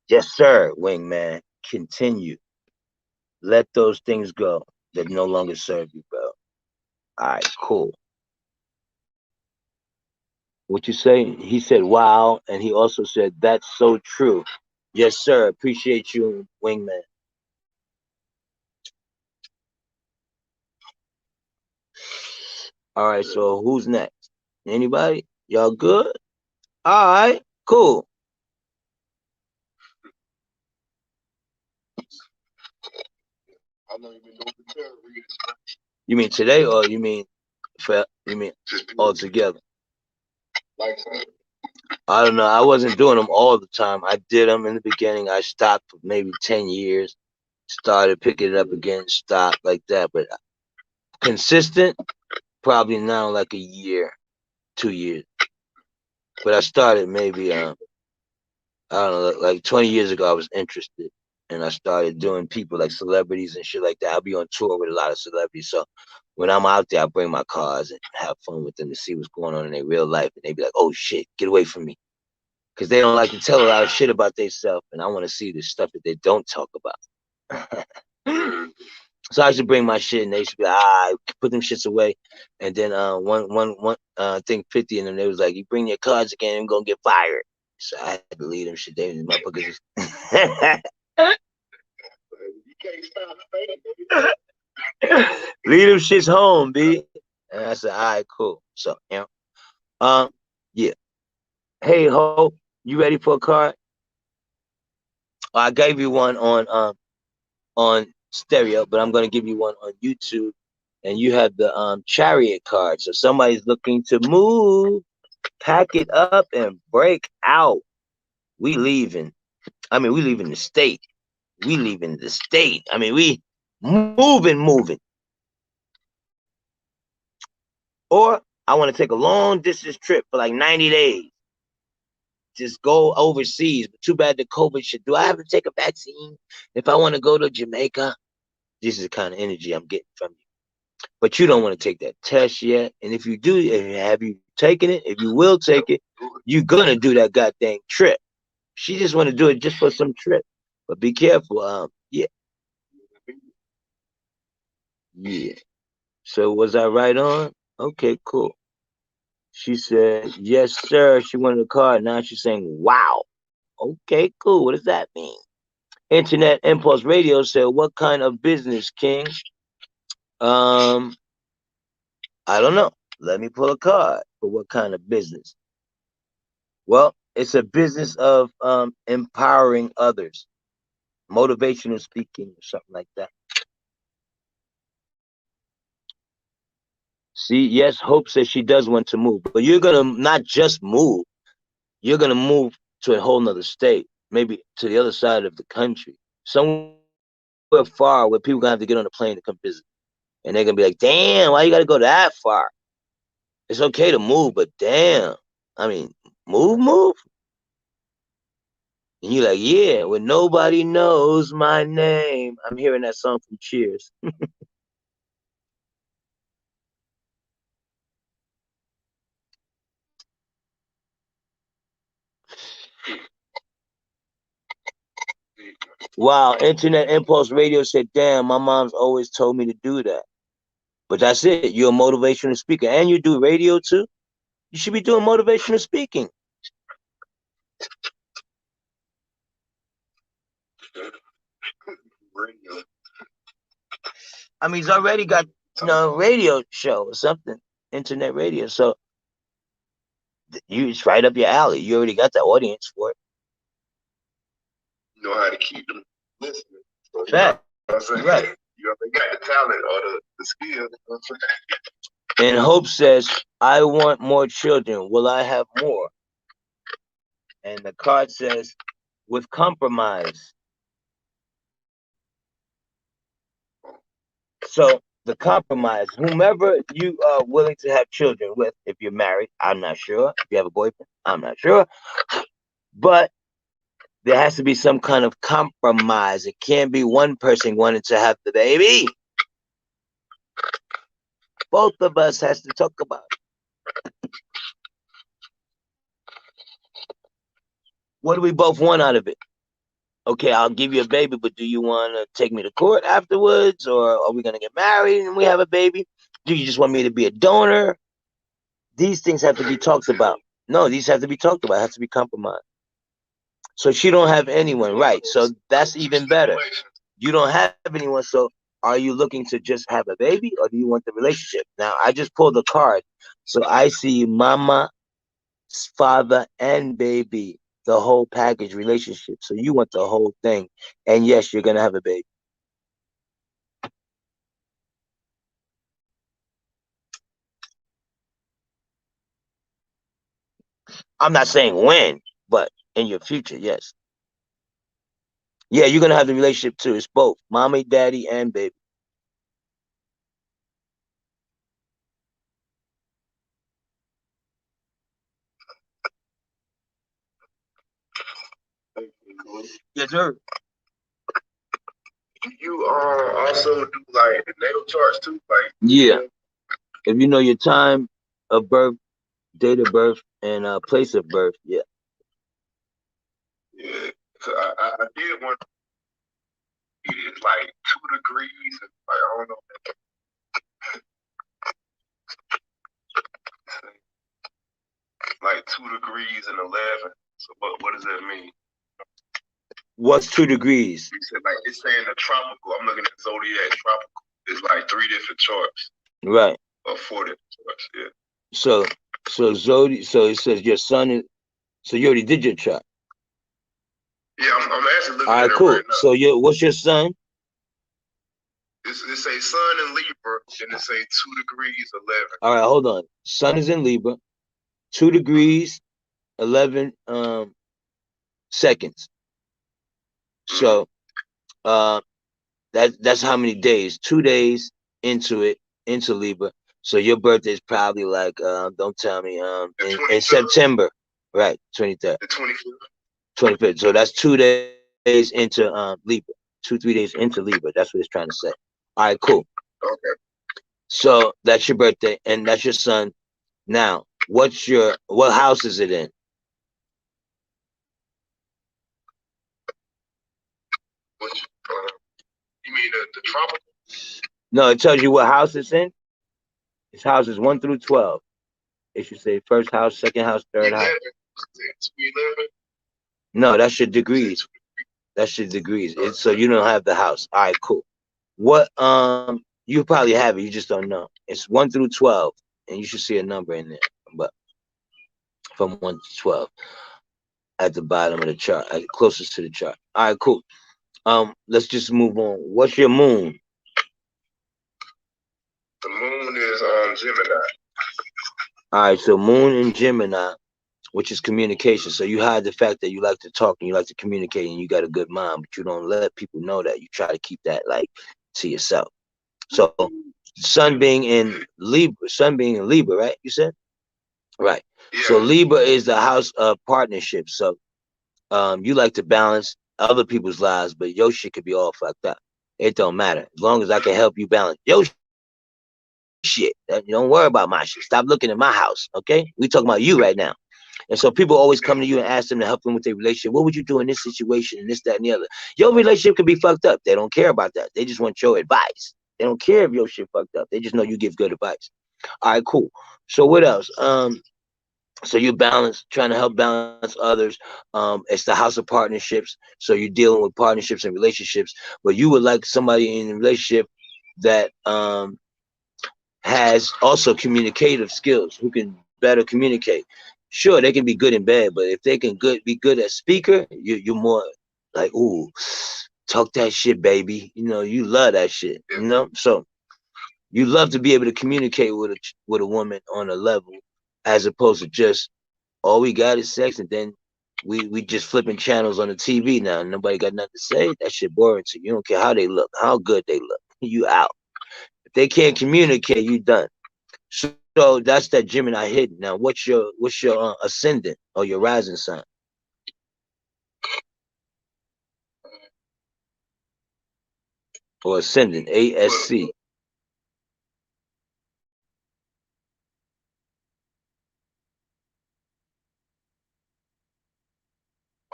Yes, sir, wingman. Continue. Let those things go that no longer serve you, bro. All right, cool. What you say? He said, wow. And he also said, that's so true. Yes, sir. Appreciate you, wingman. All right, so who's next? Anybody? Y'all good? All right, cool. You mean today, or you mean all together? I don't know. I wasn't doing them all the time. I did them in the beginning. I stopped for maybe 10 years. Started picking it up again, stopped like that. But consistent, probably now like a year, 2 years. But I started maybe, I don't know, like 20 years ago, I was interested. And I started doing people like celebrities and shit like that. I'll be on tour with a lot of celebrities. So when I'm out there, I bring my cards and have fun with them to see what's going on in their real life. And they be like, oh shit, get away from me. Because they don't like to tell a lot of shit about themselves. And I want to see the stuff that they don't talk about. So I used to bring my shit, and they used to be like, put them shits away. And then one I think 50, and then they was like, you bring your cards again, I'm gonna get fired. So I had to leave them shit. They motherfuckers. You can't stop Leave them shits home, B. And I said, all right, cool. So yeah. Hey, Hope, you ready for a card? I gave you one on stereo, but I'm gonna give you one on YouTube, and you have the chariot card. So somebody's looking to move, pack it up, and break out. We leaving. I mean, we leaving the state. We leaving the state. I mean, we moving. Or I want to take a long distance trip for like 90 days. Just go overseas. But too bad the COVID shit. Do I have to take a vaccine if I want to go to Jamaica? This is the kind of energy I'm getting from you. But you don't want to take that test yet. And if you do, have you taken it? If you will take it, you're gonna do that goddamn trip. She just want to do it just for some trip. But be careful. Yeah. So was I right on? Okay, cool. She said, yes, sir. She wanted a card. Now she's saying, wow. Okay, cool. What does that mean? Internet Impulse Radio said, what kind of business, King? I don't know. Let me pull a card for what kind of business. Well, it's a business of empowering others, motivational speaking or something like that. See, yes, Hope says she does want to move, but you're gonna not just move, you're gonna move to a whole nother state, maybe to the other side of the country, somewhere far where people gonna have to get on a plane to come visit. And they're gonna be like, damn, why you gotta go that far? It's okay to move, but damn. I mean, move. And you're like, yeah, when nobody knows my name. I'm hearing that song from Cheers. Wow, Internet Impulse Radio said, damn, my mom's always told me to do that. But that's it. You're a motivational speaker. And you do radio too? You should be doing motivational speaking. I mean, he's already got a radio show or something, internet radio. So it's right up your alley. You already got the audience for it. You know how to keep them listening. So, you know what I'm saying? Right. You already got the talent or the skill. You know what I'm saying? And Hope says, I want more children. Will I have more? And the card says, with compromise. So the compromise, whomever you are willing to have children with, if you're married, I'm not sure. If you have a boyfriend, I'm not sure. But there has to be some kind of compromise. It can't be one person wanting to have the baby. Both of us has to talk about it. What do we both want out of it? Okay, I'll give you a baby, but do you want to take me to court afterwards? Or are we going to get married and we have a baby? Do you just want me to be a donor? These things have to be talked about. No, these have to be talked about. It has to be compromised. So she don't have anyone, right? So that's even better. You don't have anyone, so are you looking to just have a baby or do you want the relationship? Now, I just pulled a card. So I see mama, father, and baby, the whole package relationship. So you want the whole thing. And yes, you're going to have a baby. I'm not saying when, but in your future, yes. Yeah, you're going to have the relationship too. It's both mommy, daddy, and baby. Yes, sir. You also do like the natal charts too, like yeah. If you know your time of birth, date of birth, and place of birth, yeah. Yeah. So I did want like degrees. Like, I don't know. Like 2 degrees and 11. So what does that mean? What's 2 degrees? You said, like, it's saying the tropical. I'm looking at zodiac tropical. It's like 3 different charts. Right. Or 4 different charts, yeah. So it says your sun is, so you already did your chart. Yeah, I'm actually looking all right, at it cool. right now. So what's your sun? It say sun in Libra, and it say 2 degrees 11. All right, hold on. Sun is in Libra, 2 degrees 11 seconds. So that's how many days? 2 days into Libra. So your birthday is probably like don't tell me in September, right? 23rd. The 25th. 25th. So that's 2 days into Libra. 2-3 days into Libra. That's what it's trying to say. All right, cool. Okay. So that's your birthday, and that's your sun. Now, what house is it in? Which, you mean the tropical? No, it tells you what house it's in. It's houses 1 through 12. It should say first house, second house, third 11. house. 11. No, that's your degrees. That's your degrees. So you don't have the house. All right, cool. What you probably have it, you just don't know. It's 1 through 12, and you should see a number in there, but from 1 to 12 at the bottom of the chart, closest to the chart. All right, cool. Let's just move on. What's your moon? The moon is Gemini. All right, so moon in Gemini, which is communication. So you hide the fact that you like to talk and you like to communicate and you got a good mind, but you don't let people know that. You try to keep that like to yourself. So sun being in Libra, right? You said? Right. Yeah. So Libra is the house of partnership. So you like to balance other people's lives, but your shit could be all fucked up. It don't matter. As long as I can help you balance your shit. You don't worry about my shit. Stop looking at my house, okay? We talking about you right now. And so people always come to you and ask them to help them with their relationship. What would you do in this situation and this, that, and the other? Your relationship could be fucked up. They don't care about that. They just want your advice. They don't care if your shit fucked up. They just know you give good advice. All right, cool. So what else? So you trying to help balance others. It's the house of partnerships. So you're dealing with partnerships and relationships, but you would like somebody in a relationship that has also communicative skills, who can better communicate. Sure, they can be good in bed, but if they can be good as speaker, you're more like, ooh, talk that shit, baby. You know, you love that shit. You know, so you love to be able to communicate with a woman on a level, as opposed to just all we got is sex, and then we just flipping channels on the TV now. Nobody got nothing to say. That shit boring to you. You don't care how they look, how good they look. You out. If they can't communicate, you done. So that's that Gemini hidden. Now, what's your ascendant or your rising sign? Or ascendant, ASC.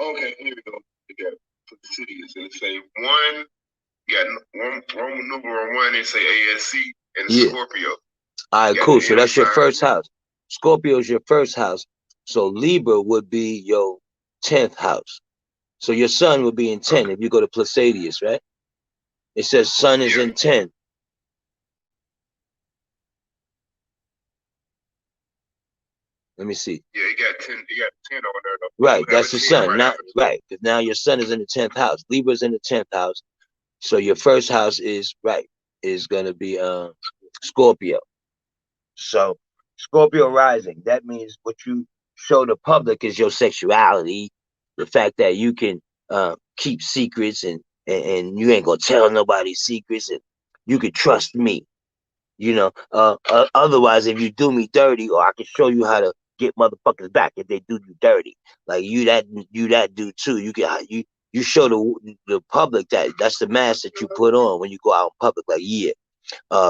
Okay, here we go. You got put the cities and say one. You got Roman numeral 1 and say ASC and Scorpio. All right, cool. So that's your first house. Scorpio is your first house. So Libra would be your 10th house. So your sun would be in 10 if you go to Pleiadius, right? It says sun is in 10. Let me see. Yeah, you got 10. You got 10 over there, though. Right, that's the sun. Right, because now your sun is in the 10th house. Libra's in the 10th house. So your first house is going to be Scorpio. So Scorpio rising, that means what you show the public is your sexuality, the fact that you can keep secrets and you ain't gonna tell nobody secrets, and you can trust me. You know, otherwise, if you do me dirty, or I can show you how to get motherfuckers back if they do you dirty. Like you that dude too. You show the public that's the mask that you put on when you go out in public. Like, yeah,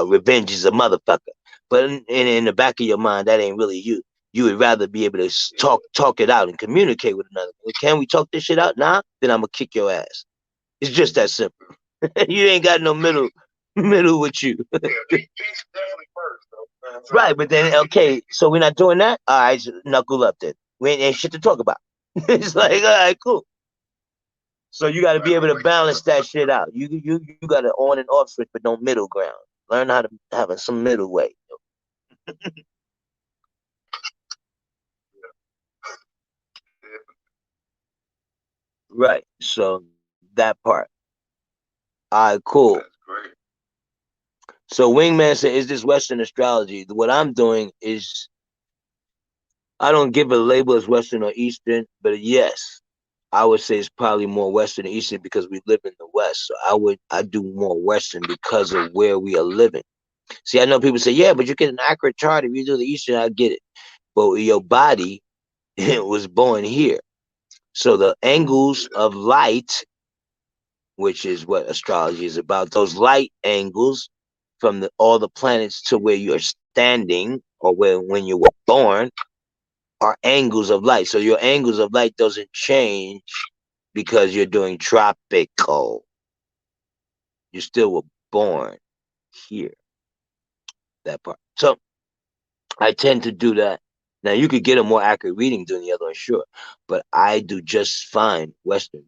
revenge is a motherfucker. But in the back of your mind, that ain't really you. You would rather be able to talk it out and communicate with another. Can we talk this shit out? Nah, then I'm gonna kick your ass. It's just that simple. You ain't got no middle with you. Yeah, peace definitely first, though. Right, but then okay, so we're not doing that. All right, so knuckle up then. We ain't shit to talk about. It's like, all right, cool. So you got to be able to balance that shit out. You got an on and off switch, but no middle ground. Learn how to have some middle way. Right. So that part. All right, cool. That's great. So Wingman said, "Is this Western astrology?" What I'm doing is I don't give a label as Western or Eastern, but yes, I would say it's probably more Western or Eastern because we live in the West. So I do more Western because of where we are living. See, I know people say, yeah, but you get an accurate chart if you do the Eastern. I get it, but your body was born here, so the angles of light, which is what astrology is about, those light angles from all the planets to where you're standing or when you were born are angles of light. So your angles of light doesn't change because you're doing tropical. You still were born here. That part. So I tend to do that. Now you could get a more accurate reading doing the other one, sure, but I do just fine Western.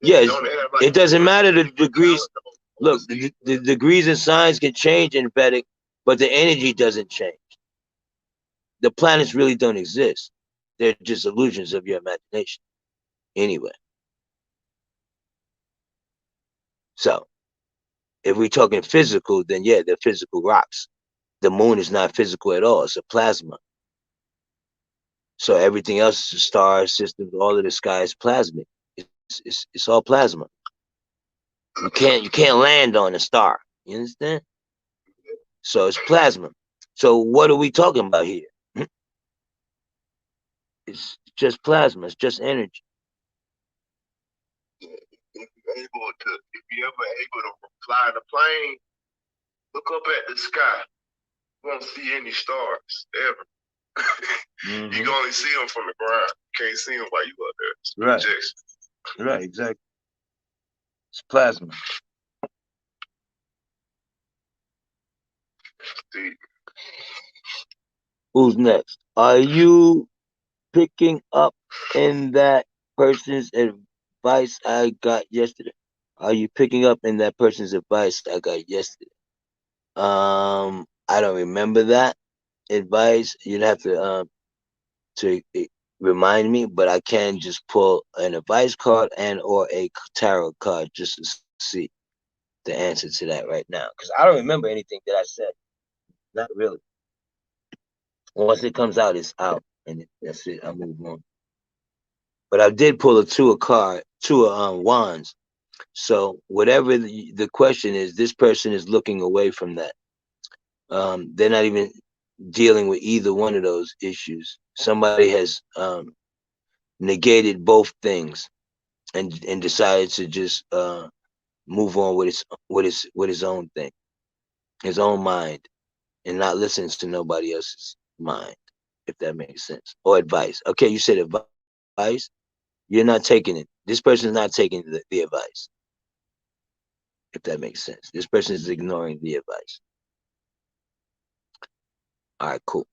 Yeah, it doesn't matter the degrees. Look, the degrees in science can change in Vedic, but the energy doesn't change. The planets really don't exist. They're just illusions of your imagination. Anyway. So if we're talking physical, then yeah, they're physical rocks. The moon is not physical at all. It's a plasma. So everything else, stars, systems, all of the sky is plasmic. It's all plasma. You can't land on a star. You understand? So it's plasma. So what are we talking about here? It's just plasma. It's just energy. If you ever able to fly in a plane, look up at the sky. You won't see any stars ever. You can only see them from the ground. You can't see them while you up there. It's right. Projection. Right, exactly. It's plasma. See. Who's next? Are you picking up in that person's advice I got yesterday? Are you picking up in that person's advice I got yesterday? I don't remember that advice. You'd have to remind me, but I can just pull an advice card and or a tarot card just to see the answer to that right now. Because I don't remember anything that I said. Not really. Once it comes out, it's out, and that's it. I move on. But I did pull two of wands. So whatever the question is, this person is looking away from that. They're not even dealing with either one of those issues. Somebody has negated both things and decided to just move on with his own thing, his own mind, and not listen to nobody else's mind, if that makes sense, or advice. Okay, you said advice. You're not taking it. This person is not taking the advice, if that makes sense. This person is ignoring the advice. All right, cool.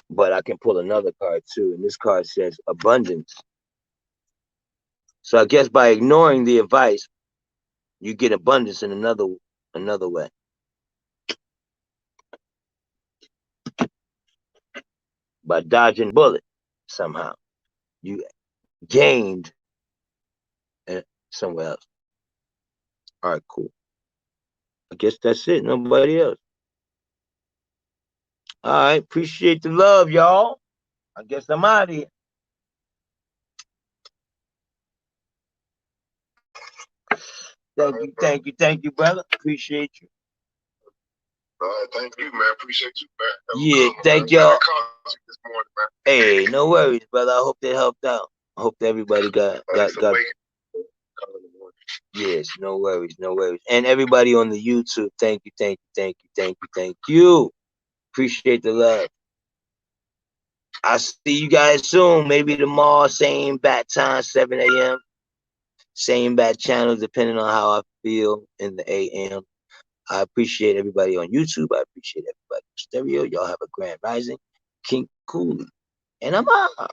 But I can pull another card too, and this card says abundance. So I guess by ignoring the advice, you get abundance in another way. By dodging bullet somehow, you gained somewhere else. All right, cool. I guess that's it. Nobody else. All right, appreciate the love, y'all. I guess I'm out of here. Thank you, brother. Appreciate you. All right, thank you, man. Appreciate you, man. Yeah, thank y'all. Hey, no worries, brother. I hope they helped out. I hope everybody got. Yes, no worries. And everybody on the YouTube, thank you. Appreciate the love. I'll see you guys soon. Maybe tomorrow, same bat time, 7 a.m. Same bat channel, depending on how I feel in the AM. I appreciate everybody on YouTube. I appreciate everybody on stereo. Y'all have a grand rising. King Cooley. And I'm out.